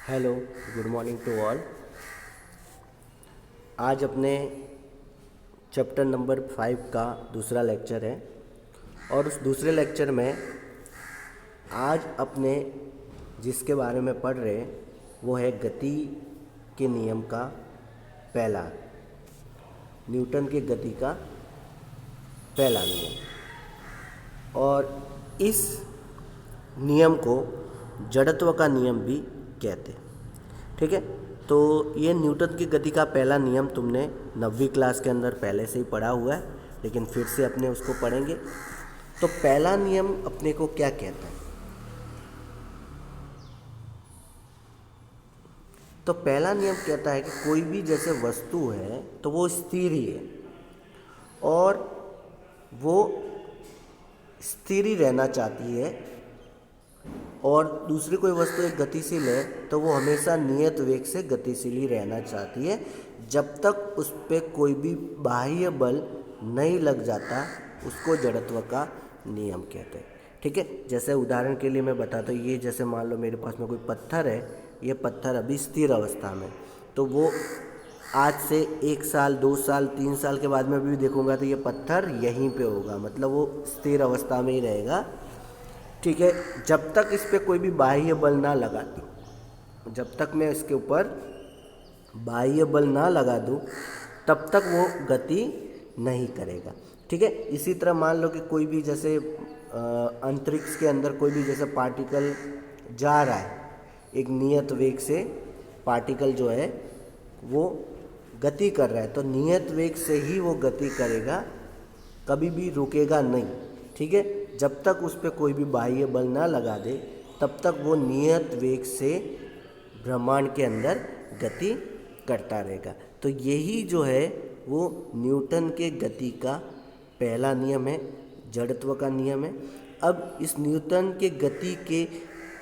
Hello, good morning to all. आज अपने chapter number 5 का दूसरा लेक्चर है और उस दूसरे लेक्चर में आज अपने जिसके बारे में पढ़ रहे हैं वो है गति के नियम का पहला, न्यूटन के गति का पहला नियम। और इस नियम को जड़त्व का नियम भी कहते हैं। ठीक है, तो ये न्यूटन की गति का पहला नियम तुमने 9वीं क्लास के अंदर पहले से ही पढ़ा हुआ है, लेकिन फिर से अपने उसको पढ़ेंगे। तो पहला नियम अपने को क्या कहता है? तो पहला नियम कहता है कि कोई भी जैसे वस्तु है तो वो स्थिर ही है और वो स्थिर ही रहना चाहती है, और दूसरी कोई वस्तु एक गतिशील है तो वो हमेशा नियत वेग से गतिशील ही रहना चाहती है जब तक उस पर कोई भी बाह्य बल नहीं लग जाता। उसको जड़त्व का नियम कहते हैं। ठीक है, जैसे उदाहरण के लिए मैं बताता हूँ, ये जैसे मान लो मेरे पास में कोई पत्थर है, ये पत्थर अभी स्थिर अवस्था में, तो वो आज से 1 साल 2 साल 3 साल के बाद में भी देखूंगा तो ये पत्थर यहीं पे होगा, मतलब वो स्थिर अवस्था में ही रहेगा। ठीक है, जब तक इस पर कोई भी बाह्य बल ना लगा दूँ, जब तक मैं इसके ऊपर बाह्य बल ना लगा दूँ तब तक वो गति नहीं करेगा। ठीक है, इसी तरह मान लो कि कोई भी जैसे अंतरिक्ष के अंदर कोई भी जैसे पार्टिकल जा रहा है, एक नियत वेग से पार्टिकल जो है वो गति कर रहा है, तो नियत वेग से ही वो गति करेगा, कभी भी रुकेगा नहीं। ठीक है, जब तक उस पर कोई भी बाह्य बल ना लगा दे तब तक वो नियत वेग से ब्रह्मांड के अंदर गति करता रहेगा। तो यही जो है वो न्यूटन के गति का पहला नियम है, जड़त्व का नियम है। अब इस न्यूटन के गति के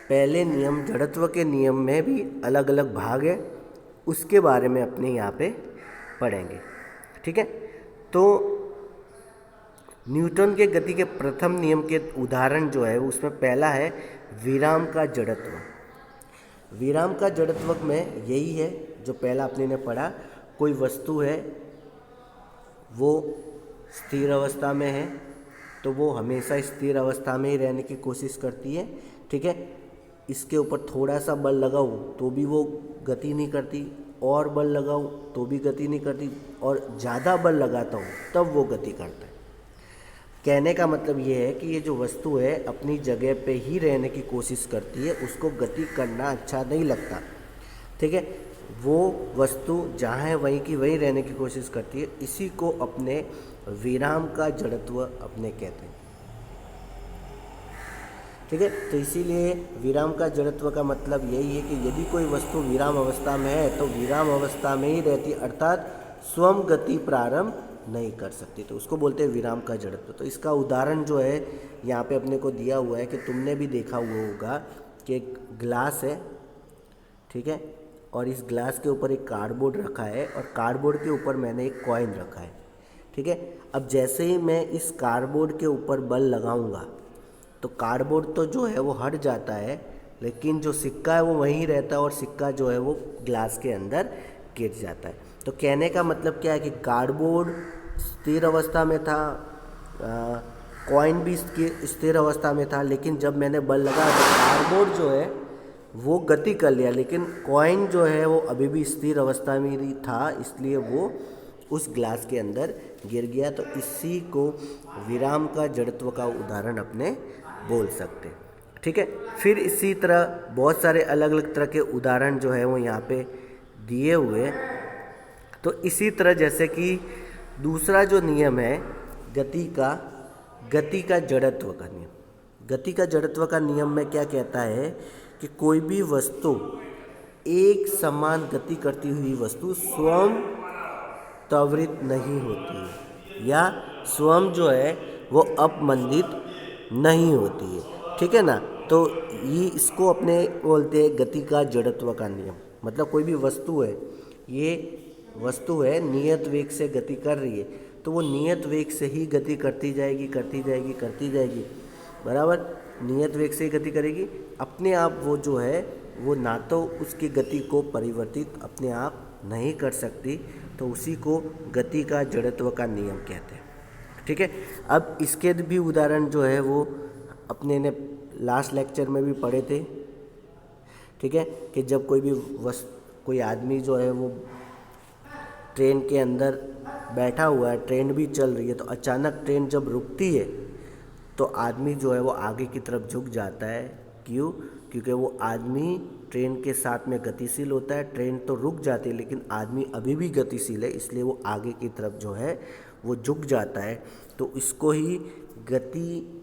पहले नियम जड़त्व के नियम में भी अलग अलग भाग है, उसके बारे में अपने यहाँ पे पढ़ेंगे। ठीक है, तो न्यूटन के गति के प्रथम नियम के उदाहरण जो है उसमें पहला है विराम का जड़त्व। विराम का जड़त्व में यही है जो पहला अपने ने पढ़ा, कोई वस्तु है वो स्थिर अवस्था में है तो वो हमेशा स्थिर अवस्था में ही रहने की कोशिश करती है। ठीक है, इसके ऊपर थोड़ा सा बल लगाऊँ तो भी वो गति नहीं करती, और बल लगाऊँ तो भी गति नहीं करती, और ज़्यादा बल लगाता हूँ तब वो गति करता है। कहने का मतलब ये है कि ये जो वस्तु है अपनी जगह पे ही रहने की कोशिश करती है, उसको गति करना अच्छा नहीं लगता। ठीक है, वो वस्तु जहाँ है वहीं की वहीं रहने की कोशिश करती है, इसी को अपने विराम का जड़त्व अपने कहते हैं। ठीक है, तो इसीलिए विराम का जड़त्व का मतलब यही है कि यदि कोई वस्तु विराम अवस्था में है तो विराम अवस्था में ही रहती, अर्थात स्वयं गति प्रारंभ नहीं कर सकती, तो उसको बोलते हैं विराम का जड़त्व। तो इसका उदाहरण जो है यहाँ पे अपने को दिया हुआ है कि तुमने भी देखा हुआ होगा कि एक ग्लास है, ठीक है, और इस ग्लास के ऊपर एक कार्डबोर्ड रखा है और कार्डबोर्ड के ऊपर मैंने एक कॉइन रखा है। ठीक है, अब जैसे ही मैं इस कार्डबोर्ड के ऊपर बल लगाऊंगा तो कार्डबोर्ड तो जो है वो हट जाता है, लेकिन जो सिक्का है वो वहीं रहता है और सिक्का जो है वो ग्लास के अंदर गिर जाता है। तो कहने का मतलब क्या है कि कार्डबोर्ड स्थिर अवस्था में था, कॉइन भी स्थिर अवस्था में था, लेकिन जब मैंने बल लगाया तो कार्डबोर्ड जो है वो गति कर लिया, लेकिन कॉइन जो है वो अभी भी स्थिर अवस्था में ही था, इसलिए वो उस ग्लास के अंदर गिर गया। तो इसी को विराम का जड़त्व का उदाहरण अपने बोल सकते हैं। ठीक है, फिर इसी तरह बहुत सारे अलग अलग तरह के उदाहरण जो है वो यहाँ पे दिए हुए। तो इसी तरह जैसे कि दूसरा जो नियम है गति का जड़त्व का नियम, गति का जड़त्व का नियम में क्या कहता है कि कोई भी वस्तु एक समान गति करती हुई वस्तु स्वयं त्वरित नहीं होती है, या स्वयं जो है वो अपमंदित नहीं होती है। ठीक है ना, तो ये इसको अपने बोलते हैं गति का जड़त्व का नियम। मतलब कोई भी वस्तु है, ये वस्तु है नियत वेग से गति कर रही है, तो वो नियत वेग से ही गति करती जाएगी बराबर, नियत वेग से ही गति करेगी, अपने आप वो जो है वो ना तो उसकी गति को परिवर्तित अपने आप नहीं कर सकती, तो उसी को गति का जड़त्व का नियम कहते हैं। ठीक है, अब इसके भी उदाहरण जो है वो अपने ने लास्ट लेक्चर में भी पढ़े थे। ठीक है, कि जब कोई आदमी जो है वो ट्रेन के अंदर बैठा हुआ है, ट्रेन भी चल रही है, तो अचानक ट्रेन जब रुकती है तो आदमी जो है वो आगे की तरफ झुक जाता है। क्यों? क्योंकि वो आदमी ट्रेन के साथ में गतिशील होता है। ट्रेन तो रुक जाती है लेकिन आदमी अभी भी गतिशील है, इसलिए वो आगे की तरफ जो है वो झुक जाता है। तो इसको ही गति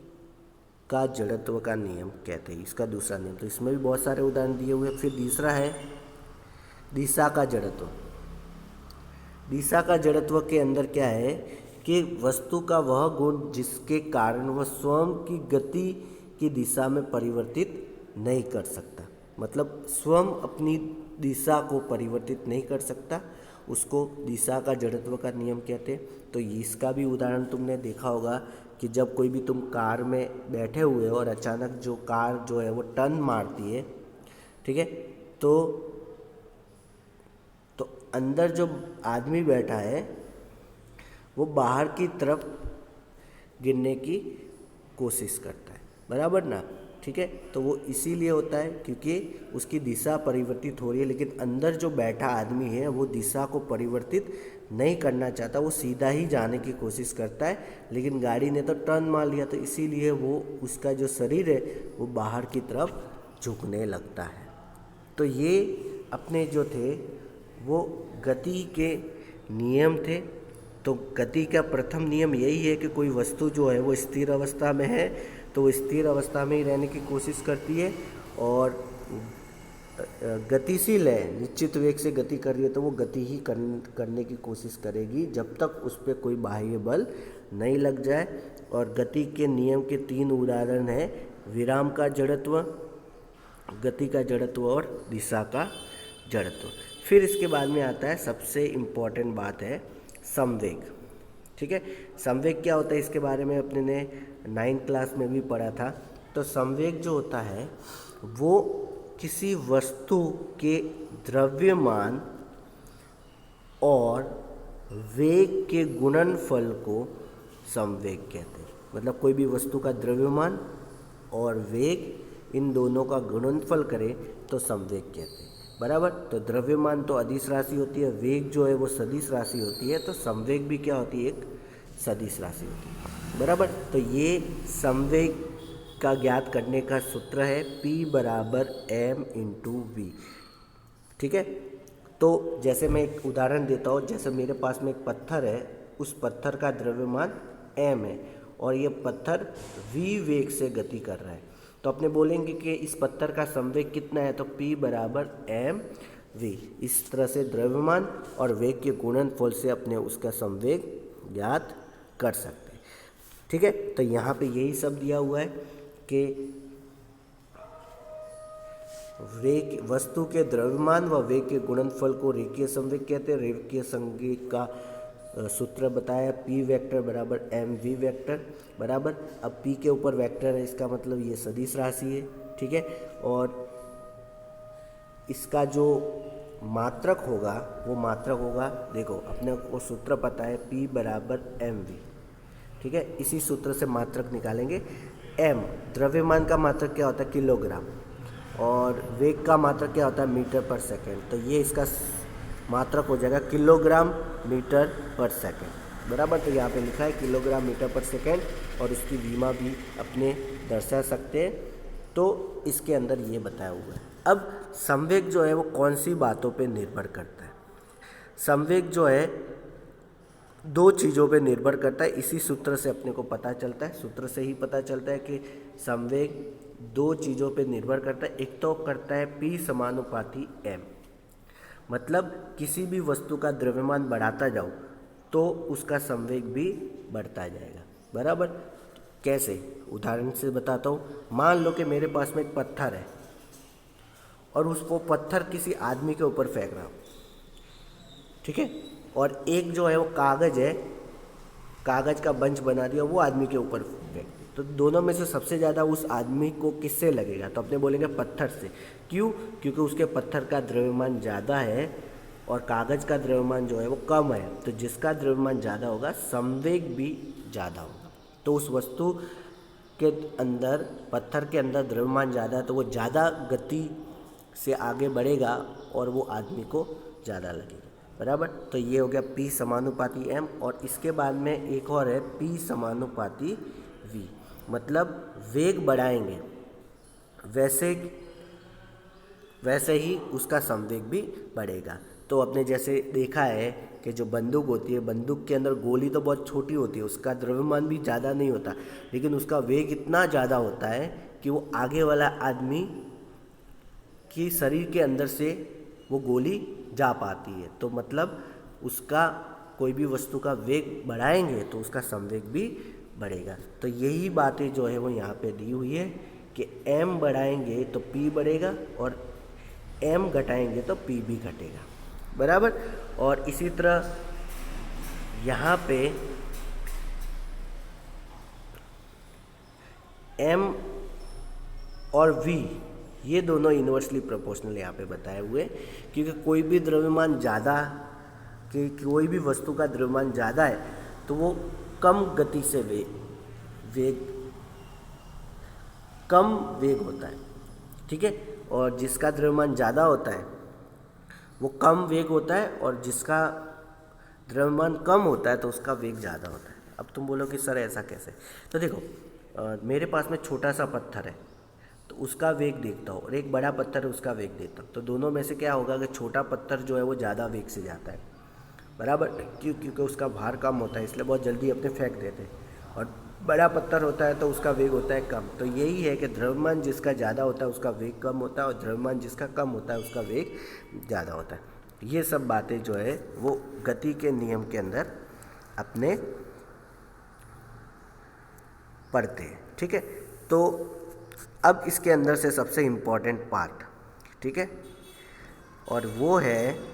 का जड़त्व का नियम कहते हैं, इसका दूसरा नियम। तो इसमें भी बहुत सारे उदाहरण दिए हुए हैं। फिर तीसरा है दिशा का जड़त्व। दिशा का जड़त्व के अंदर क्या है कि वस्तु का वह गुण जिसके कारण वह स्वयं की गति की दिशा में परिवर्तित नहीं कर सकता, मतलब स्वयं अपनी दिशा को परिवर्तित नहीं कर सकता, उसको दिशा का जड़त्व का नियम कहते हैं। तो इसका भी उदाहरण तुमने देखा होगा कि जब कोई भी तुम कार में बैठे हुए हो और अचानक जो कार जो है वो टर्न मारती है, ठीक है, तो अंदर जो आदमी बैठा है वो बाहर की तरफ गिरने की कोशिश करता है, बराबर ना। ठीक है, तो वो इसीलिए होता है क्योंकि उसकी दिशा परिवर्तित हो रही है, लेकिन अंदर जो बैठा आदमी है वो दिशा को परिवर्तित नहीं करना चाहता, वो सीधा ही जाने की कोशिश करता है, लेकिन गाड़ी ने तो टर्न मार लिया, तो इसीलिए वो उसका जो शरीर है वो बाहर की तरफ झुकने लगता है। तो ये अपने जो थे वो गति के नियम थे। तो गति का प्रथम नियम यही है कि कोई वस्तु जो है वो स्थिर अवस्था में है तो वो स्थिर अवस्था में ही रहने की कोशिश करती है, और गतिशील है, निश्चित वेग से गति कर रही है तो वो गति ही करने की कोशिश करेगी जब तक उस पर कोई बाह्य बल नहीं लग जाए। और गति के नियम के 3 उदाहरण हैं, विराम का जड़त्व, गति का जड़त्व और दिशा का जड़त्व। फिर इसके बाद में आता है सबसे इम्पॉर्टेंट बात है संवेग। ठीक है, संवेग क्या होता है इसके बारे में अपने ने 9th क्लास में भी पढ़ा था। तो संवेग जो होता है वो किसी वस्तु के द्रव्यमान और वेग के गुणनफल को संवेग कहते हैं। मतलब कोई भी वस्तु का द्रव्यमान और वेग इन दोनों का गुणनफल करें तो संवेग कहते हैं, बराबर। तो द्रव्यमान तो अदिश राशि होती है, वेग जो है वो सदिश राशि होती है, तो संवेग भी क्या होती है, एक सदिश राशि होती है, बराबर। तो ये संवेग का ज्ञात करने का सूत्र है P बराबर m/v। ठीक है, तो जैसे मैं एक उदाहरण देता हूँ, जैसे मेरे पास में एक पत्थर है, उस पत्थर का द्रव्यमान m है और ये पत्थर v वेग से गति कर रहा है, तो अपने बोलेंगे कि इस पत्थर का संवेग कितना है, तो P बराबर mv। इस तरह से द्रव्यमान और वेग के गुणनफल से अपने उसका संवेग ज्ञात कर सकते हैं। ठीक है, तो यहाँ पे यही सब दिया हुआ है कि वेग, वस्तु के द्रव्यमान व वेग के गुणनफल को रेखीय संवेग कहते हैं। रेखीय संवेग का सूत्र बताया P वेक्टर बराबर mv वेक्टर, बराबर। अब P के ऊपर वेक्टर है, इसका मतलब ये सदिश राशि है। ठीक है, और इसका जो मात्रक होगा वो मात्रक होगा, देखो अपने को सूत्र पता है P बराबर mv। ठीक है, इसी सूत्र से मात्रक निकालेंगे। m द्रव्यमान का मात्रक क्या होता है, किलोग्राम, और वेग का मात्रक क्या होता है, मीटर पर सेकेंड। तो ये इसका मात्रक हो जाएगा किलोग्राम मीटर पर सेकेंड, बराबर। तो यहाँ पे लिखा है किलोग्राम मीटर पर सेकेंड, और उसकी विमा भी अपने दर्शा सकते हैं। तो इसके अंदर ये बताया हुआ है। अब संवेग जो है वो कौन सी बातों पे निर्भर करता है। संवेग जो है 2 चीज़ों पे निर्भर करता है, इसी सूत्र से अपने को पता चलता है। सूत्र से ही पता चलता है कि संवेग 2 चीज़ों पे निर्भर करता है। एक तो करता है P समानुपाती m, मतलब किसी भी वस्तु का द्रव्यमान बढ़ाता जाओ तो उसका संवेग भी बढ़ता जाएगा, बराबर। कैसे, उदाहरण से बताता हूँ। मान लो कि मेरे पास में एक पत्थर है और उसको पत्थर किसी आदमी के ऊपर फेंक रहा हूँ, ठीक है, और एक जो है वो कागज़ है, कागज़ का बंच बना दिया, वो आदमी के ऊपर फेंक दिया। तो दोनों में से सबसे ज़्यादा उस आदमी को किससे लगेगा, तो अपने बोलेंगे पत्थर से। क्यों? क्योंकि उसके पत्थर का द्रव्यमान ज़्यादा है और कागज़ का द्रव्यमान जो है वो कम है, तो जिसका द्रव्यमान ज़्यादा होगा संवेग भी ज़्यादा होगा। तो उस वस्तु के अंदर, पत्थर के अंदर द्रव्यमान ज़्यादा है तो वो ज़्यादा गति से आगे बढ़ेगा और वो आदमी को ज़्यादा लगेगा, बराबर। तो ये हो गया P समानुपाती M, और इसके बाद में एक और है P समानुपाती V, मतलब वेग बढ़ाएंगे वैसे ही उसका संवेग भी बढ़ेगा। तो अपने जैसे देखा है कि जो बंदूक होती है, बंदूक के अंदर गोली तो बहुत छोटी होती है, उसका द्रव्यमान भी ज़्यादा नहीं होता, लेकिन उसका वेग इतना ज़्यादा होता है कि वो आगे वाला आदमी कि शरीर के अंदर से वो गोली जा पाती है। तो मतलब उसका कोई भी वस्तु का वेग बढ़ाएंगे तो उसका संवेग भी बढ़ेगा। तो यही बातें जो है वो यहाँ पे दी हुई है कि m बढ़ाएंगे तो p बढ़ेगा और m घटाएंगे तो p भी घटेगा, बराबर। और इसी तरह यहाँ पे m और v ये दोनों इन्वर्सली प्रोपोर्शनल यहाँ पे बताए हुए, क्योंकि कोई भी द्रव्यमान ज़्यादा, कि कोई भी वस्तु का द्रव्यमान ज़्यादा है तो वो कम गति से कम वेग होता है, ठीक है। और जिसका द्रव्यमान ज़्यादा होता है वो कम वेग होता है, और जिसका द्रव्यमान कम होता है तो उसका वेग ज़्यादा होता है। अब तुम बोलो कि सर ऐसा कैसे? तो देखो मेरे पास में छोटा सा पत्थर है तो उसका वेग देखता हूँ, और एक बड़ा पत्थर है उसका वेग देखता हूँ, तो दोनों में से क्या होगा कि छोटा पत्थर जो है वो ज़्यादा वेग से जाता है, बराबर। क्योंकि उसका भार कम होता है इसलिए बहुत जल्दी अपने फेंक देते हैं, और बड़ा पत्थर होता है तो उसका वेग होता है कम। तो यही है कि द्रव्यमान जिसका ज़्यादा होता है उसका वेग कम होता है, और द्रव्यमान जिसका कम होता है उसका वेग ज़्यादा होता है। ये सब बातें जो है वो गति के नियम के अंदर अपने पढ़ते हैं, ठीक है। तो अब इसके अंदर से सबसे इम्पोर्टेंट पार्ट, ठीक है, और वो है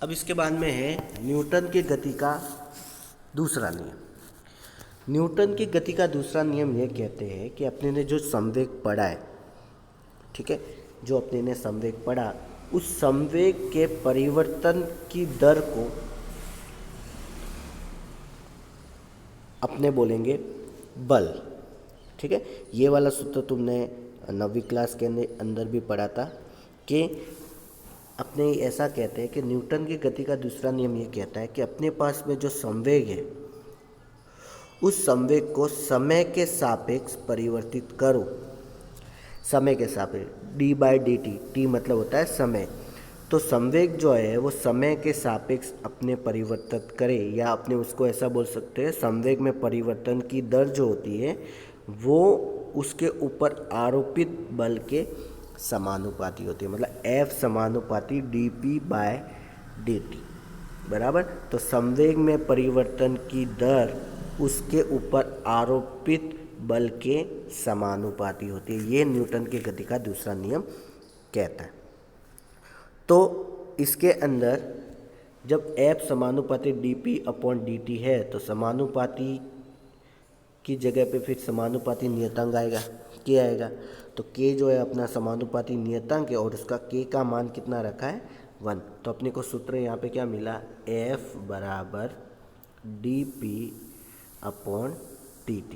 अब इसके बाद में है न्यूटन की गति का दूसरा नियम। न्यूटन की गति का दूसरा नियम ये कहते हैं कि अपने ने जो संवेग पढ़ा है, ठीक है, जो अपने ने संवेग पढ़ा, उस संवेग के परिवर्तन की दर को अपने बोलेंगे बल, ठीक है। ये वाला सूत्र तुमने 9वीं क्लास के अंदर भी पढ़ा था कि अपने ऐसा कहते हैं कि न्यूटन की गति का दूसरा नियम ये कहता है कि अपने पास में जो संवेग है उस संवेग को समय के सापेक्ष परिवर्तित करो। समय के सापेक्ष d/dt, t मतलब होता है समय। तो संवेग जो है वो समय के सापेक्ष अपने परिवर्तित करे, या अपने उसको ऐसा बोल सकते हैं संवेग में परिवर्तन की दर जो होती है वो उसके ऊपर आरोपित बल के समानुपाती होती है, मतलब F समानुपाती dp/dt, बराबर। तो संवेग में परिवर्तन की दर उसके ऊपर आरोपित बल के समानुपाती होती है। ये न्यूटन की गति का दूसरा नियम कहता है। तो इसके अंदर जब F समानुपाती dp/dt है तो समानुपाती की जगह पे फिर समानुपाती नियतांक आएगा, k आएगा। तो k जो है अपना समानुपाती नियतांक है, और उसका k का मान कितना रखा है 1। तो अपने को सूत्र यहाँ पे क्या मिला, F बराबर dp/dt।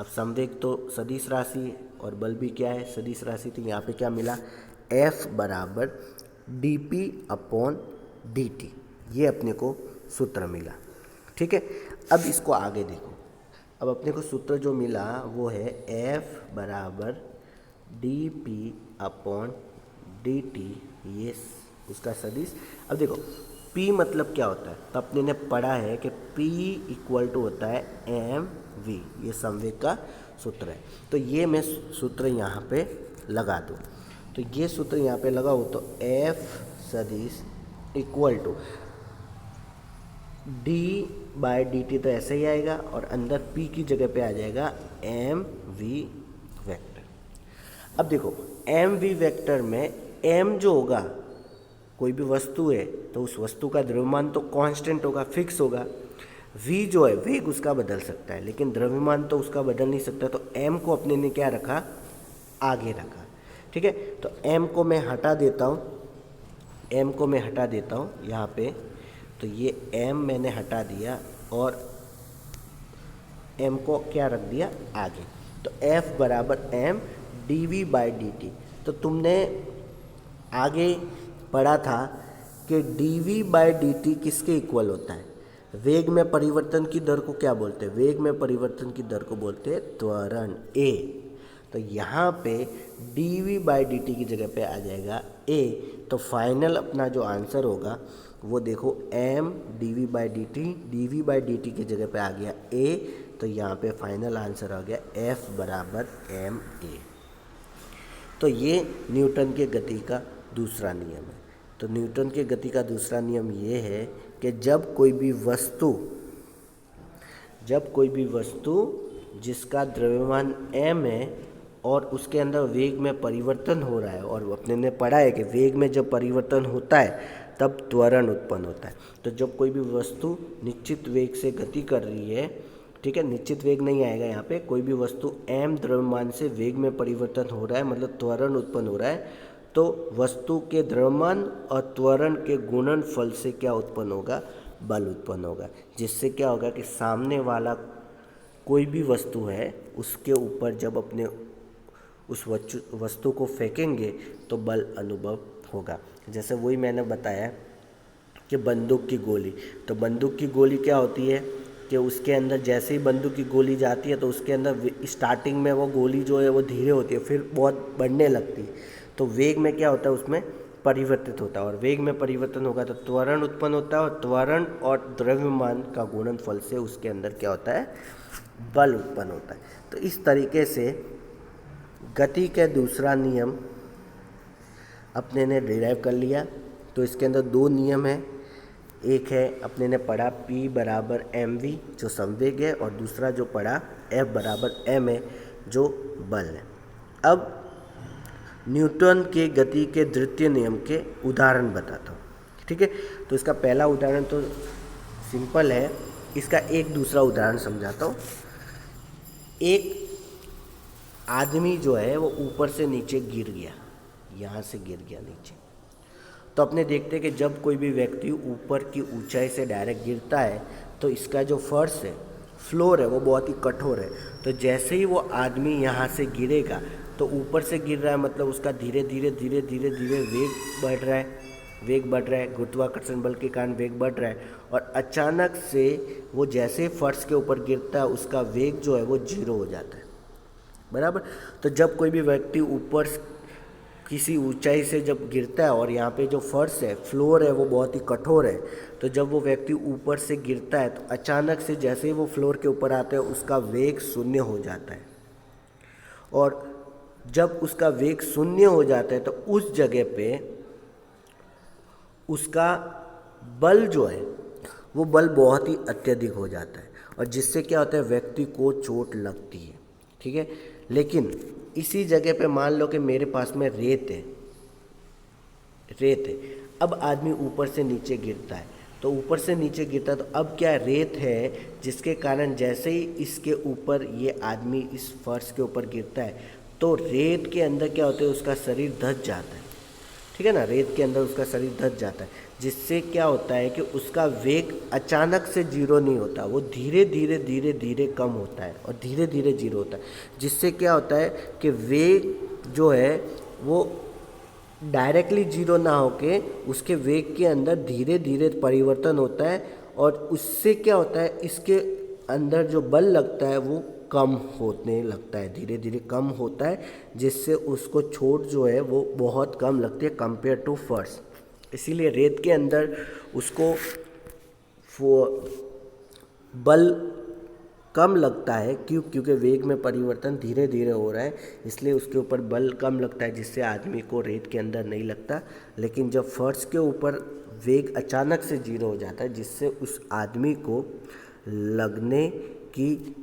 अब संवेग तो सदिश राशि है और बल भी क्या है, सदिश राशि। तो यहाँ पे क्या मिला, F बराबर dp/dt, ये अपने को सूत्र मिला, ठीक है। अब इसको आगे देखो, अब अपने को सूत्र जो मिला वो है F बराबर dp/dt, ये उसका सदिश। अब देखो P मतलब क्या होता है, तो अपने ने पढ़ा है कि P इक्वल टू होता है mv, ये संवेग का सूत्र है। तो ये मैं सूत्र यहाँ पे लगा दूँ, तो ये सूत्र यहाँ पे लगाओ तो F सदिश इक्वल टू d/dt, तो ऐसे ही आएगा, और अंदर P की जगह पे आ जाएगा mv वेक्टर। अब देखो mv वेक्टर में m जो होगा, कोई भी वस्तु है तो उस वस्तु का द्रव्यमान तो कांस्टेंट होगा, फिक्स होगा। v जो है वेग उसका बदल सकता है, लेकिन द्रव्यमान तो उसका बदल नहीं सकता। तो m को अपने ने क्या रखा, आगे रखा। ठीक है, तो m को मैं हटा देता हूँ, यहाँ पे। तो ये m मैंने हटा दिया और m को क्या रख दिया, आगे। तो F बराबर m dv/dt। तो तुमने आगे पढ़ा था कि dv/dt किसके इक्वल होता है, वेग में परिवर्तन की दर को क्या बोलते हैं, वेग में परिवर्तन की दर को बोलते हैं त्वरण a। तो यहाँ पे dv/dt की जगह पे आ जाएगा a। तो फाइनल अपना जो आंसर होगा वो देखो m dv/dt की जगह पे आ गया a। तो यहाँ पे फाइनल आंसर आ गया F बराबर ma। तो ये न्यूटन के गति का दूसरा नियम है। तो न्यूटन के गति का दूसरा नियम ये है कि जब कोई भी वस्तु जिसका द्रव्यमान m है और उसके अंदर वेग में परिवर्तन हो रहा है, और अपने ने पढ़ा है कि वेग में जब परिवर्तन होता है तब त्वरण उत्पन्न होता है। तो जब कोई भी वस्तु निश्चित वेग से गति कर रही है, ठीक है, निश्चित वेग नहीं आएगा यहाँ पे, कोई भी वस्तु m द्रव्यमान से वेग में परिवर्तन हो रहा है, मतलब त्वरण उत्पन्न हो रहा है, तो वस्तु के द्रव्यमान और त्वरण के गुणनफल से क्या उत्पन्न होगा, बल उत्पन्न होगा। जिससे क्या होगा कि सामने वाला कोई भी वस्तु है उसके ऊपर जब अपने उस वस्तु को फेंकेंगे तो बल अनुभव होगा। जैसे वही मैंने बताया कि बंदूक की गोली, तो बंदूक की गोली क्या होती है कि उसके अंदर जैसे ही बंदूक की गोली जाती है तो उसके अंदर स्टार्टिंग में वो गोली जो है वो धीरे होती है, फिर बहुत बढ़ने लगती है। तो वेग में क्या होता है, उसमें परिवर्तित होता है, और वेग में परिवर्तन होगा तो त्वरण उत्पन्न होता है, और त्वरण और द्रव्यमान का गुणनफल से उसके अंदर क्या होता है, बल उत्पन्न होता है। तो इस तरीके से गति का दूसरा नियम अपने ने डिराइव कर लिया। तो इसके अंदर दो नियम है, एक है अपने ने पढ़ा P बराबर mv जो संवेग है, और दूसरा जो पढ़ा F बराबर m है जो बल है। अब न्यूटन के गति के द्वितीय नियम के उदाहरण बताता हूँ। ठीक है, तो इसका पहला उदाहरण तो सिंपल है, इसका एक दूसरा उदाहरण समझाता हूँ। एक आदमी जो है वो ऊपर से नीचे गिर गया, यहाँ से गिर गया नीचे। तो अपने देखते हैं कि जब कोई भी व्यक्ति ऊपर की ऊंचाई से डायरेक्ट गिरता है तो इसका जो फर्श है, फ्लोर है, वो बहुत ही कठोर है। तो जैसे ही वो आदमी यहाँ से गिरेगा तो ऊपर से गिर रहा है, मतलब उसका धीरे धीरे वेग बढ़ रहा है, गुरुत्वाकर्षण बल के कारण वेग बढ़ रहा है, और अचानक से वो जैसे फर्श के ऊपर गिरता है उसका वेग जो है वो 0 हो जाता है, बराबर। तो जब कोई भी व्यक्ति ऊपर किसी ऊंचाई से जब गिरता है और यहाँ पे जो फर्श है, फ्लोर है, वो बहुत ही कठोर है, तो जब वो व्यक्ति ऊपर से गिरता है तो अचानक से जैसे ही वो फ्लोर के ऊपर आता है उसका वेग 0 हो जाता है। और जब उसका वेग 0 हो जाता है तो उस जगह पे उसका बल जो है वो बल बहुत ही अत्यधिक हो जाता है, और जिससे क्या होता है, व्यक्ति को चोट लगती है। ठीक है, लेकिन इसी जगह पे मान लो कि मेरे पास में रेत है। अब आदमी ऊपर से नीचे गिरता है, तो ऊपर से नीचे गिरता है तो अब क्या रेत है, जिसके कारण जैसे ही इसके ऊपर ये आदमी इस फर्श के ऊपर गिरता है तो रेत के अंदर क्या होता है, उसका शरीर धंस जाता है। ठीक है ना, रेत के अंदर उसका शरीर धंस जाता है, जिससे क्या होता है कि उसका वेग अचानक से 0 नहीं होता, वो धीरे धीरे कम होता है और धीरे धीरे 0 होता है। जिससे क्या होता है कि वेग जो है वो डायरेक्टली 0 ना होके उसके वेग के अंदर धीरे धीरे परिवर्तन होता है, और उससे क्या होता है, इसके अंदर जो बल लगता है वो कम होने लगता है, धीरे धीरे कम होता है, जिससे उसको चोट जो है वो बहुत कम लगती है कंपेयर टू फर्श। इसीलिए रेत के अंदर उसको बल कम लगता है, क्योंकि वेग में परिवर्तन धीरे धीरे हो रहा है, इसलिए उसके ऊपर बल कम लगता है, जिससे आदमी को रेत के अंदर नहीं लगता। लेकिन जब फर्श के ऊपर वेग अचानक से 0 हो जाता है, जिससे उस आदमी को लगने की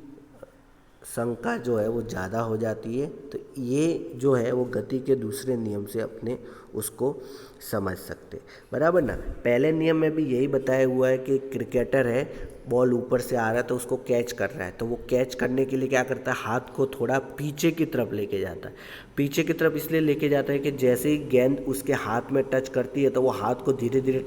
संख्या जो है वो ज़्यादा हो जाती है। तो ये जो है वो गति के दूसरे नियम से अपने उसको समझ सकते, बराबर ना। पहले नियम में भी यही बताया हुआ है कि क्रिकेटर है, बॉल ऊपर से आ रहा है तो उसको कैच कर रहा है, तो वो कैच करने के लिए क्या करता है, हाथ को थोड़ा पीछे की तरफ लेके जाता है। पीछे की तरफ इसलिए लेके जाता है कि जैसे ही गेंद उसके हाथ में टच करती है तो वो हाथ को धीरे धीरे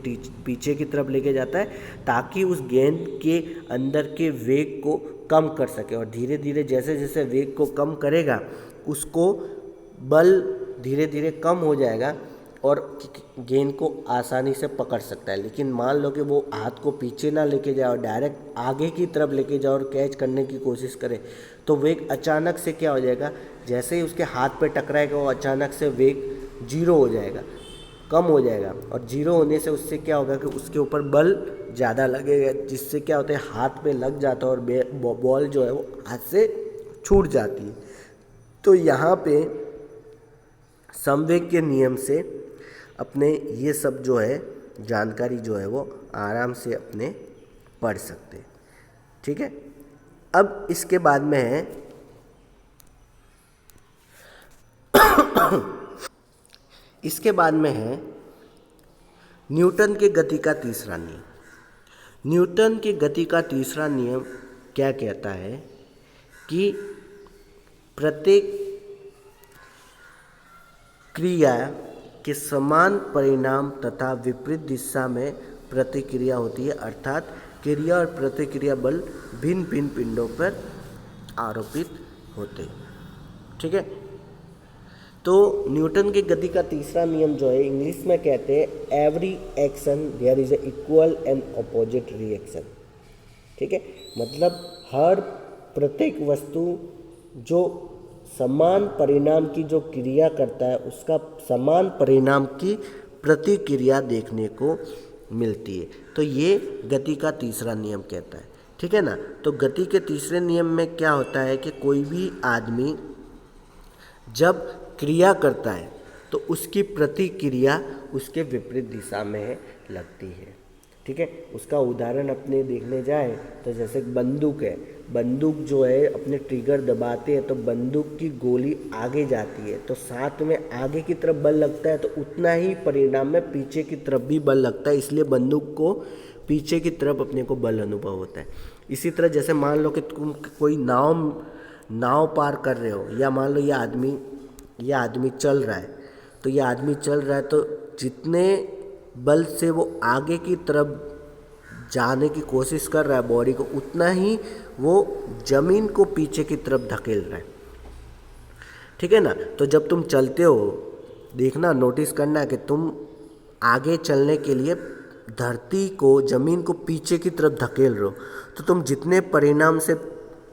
पीछे की तरफ लेके जाता है, ताकि उस गेंद के अंदर के वेग को कम कर सके। और धीरे धीरे जैसे जैसे वेग को कम करेगा, उसको बल धीरे धीरे कम हो जाएगा और गेंद को आसानी से पकड़ सकता है। लेकिन मान लो कि वो हाथ को पीछे ना लेके जाए और डायरेक्ट आगे की तरफ लेके जाए और कैच करने की कोशिश करे, तो वेग अचानक से क्या हो जाएगा, जैसे ही उसके हाथ पे टकराएगा वो अचानक से वेग जीरो हो जाएगा, कम हो जाएगा। और जीरो होने से उससे क्या होगा कि उसके ऊपर बल ज़्यादा लगेगा, जिससे क्या होता है, हाथ पे लग जाता है और बॉल जो है वो हाथ से छूट जाती है। तो यहाँ पे समवेग के नियम से अपने ये सब जो है जानकारी जो है वो आराम से अपने पढ़ सकते, ठीक है। अब इसके बाद में है इसके बाद में है न्यूटन के गति का तीसरा नियम। न्यूटन की गति का तीसरा नियम क्या कहता है कि प्रत्येक क्रिया के समान परिणाम तथा विपरीत दिशा में प्रतिक्रिया होती है, अर्थात क्रिया और प्रतिक्रिया बल भिन्न भिन्न पिंडों पर आरोपित होते हैं, ठीक है। तो न्यूटन की गति का तीसरा नियम जो है, इंग्लिश में कहते हैं every action there is a equal and opposite reaction, ठीक है। मतलब हर प्रत्येक वस्तु जो समान परिणाम की जो क्रिया करता है, उसका समान परिणाम की प्रतिक्रिया देखने को मिलती है। तो ये गति का तीसरा नियम कहता है, ठीक है ना। तो गति के तीसरे नियम में क्या होता है कि कोई भी आदमी जब क्रिया करता है तो उसकी प्रतिक्रिया उसके विपरीत दिशा में लगती है, ठीक है। उसका उदाहरण अपने देखने जाए तो जैसे बंदूक है, बंदूक जो है अपने ट्रिगर दबाते हैं तो बंदूक की गोली आगे जाती है, तो साथ में आगे की तरफ बल लगता है, तो उतना ही परिणाम में पीछे की तरफ भी बल लगता है, इसलिए बंदूक को पीछे की तरफ अपने को बल अनुभव होता है। इसी तरह जैसे मान लो कि तुम कोई नाव पार कर रहे हो, या मान लो ये आदमी चल रहा है, तो ये आदमी चल रहा है तो जितने बल से वो आगे की तरफ जाने की कोशिश कर रहा है बॉडी को, उतना ही वो जमीन को पीछे की तरफ धकेल रहा है, ठीक है ना। तो जब तुम चलते हो, देखना, नोटिस करना कि तुम आगे चलने के लिए धरती को, जमीन को पीछे की तरफ धकेल रहे हो, तो तुम जितने परिणाम से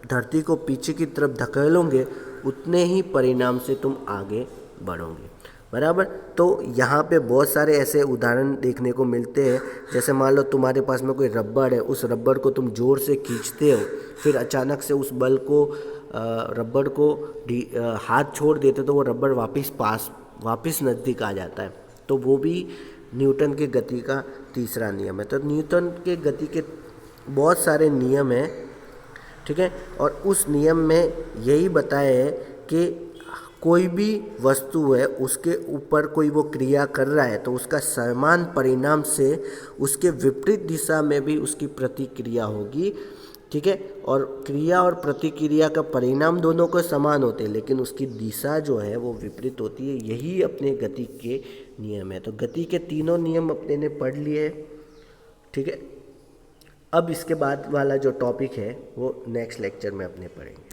धरती को पीछे की तरफ धकेलोगे उतने ही परिणाम से तुम आगे बढ़ोगे, बराबर। तो यहाँ पे बहुत सारे ऐसे उदाहरण देखने को मिलते हैं। जैसे मान लो तुम्हारे पास में कोई रबड़ है, उस रबड़ को तुम ज़ोर से खींचते हो, फिर अचानक से उस बल को रबड़ को हाथ छोड़ देते तो वो रबड़ वापस नज़दीक आ जाता है। तो वो भी न्यूटन के गति का तीसरा नियम है। तो न्यूटन के गति के बहुत सारे नियम हैं, ठीक है। और उस नियम में यही बताया है कि कोई भी वस्तु है, उसके ऊपर कोई वो क्रिया कर रहा है तो उसका समान परिणाम से उसके विपरीत दिशा में भी उसकी प्रतिक्रिया होगी, ठीक है। और क्रिया और प्रतिक्रिया का परिणाम दोनों को समान होते हैं, लेकिन उसकी दिशा जो है वो विपरीत होती है। यही अपने गति के नियम है। तो गति के तीनों नियम अपने ने पढ़ लिए, ठीक है। अब इसके बाद वाला जो टॉपिक है वो नेक्स्ट लेक्चर में अपने पढ़ेंगे।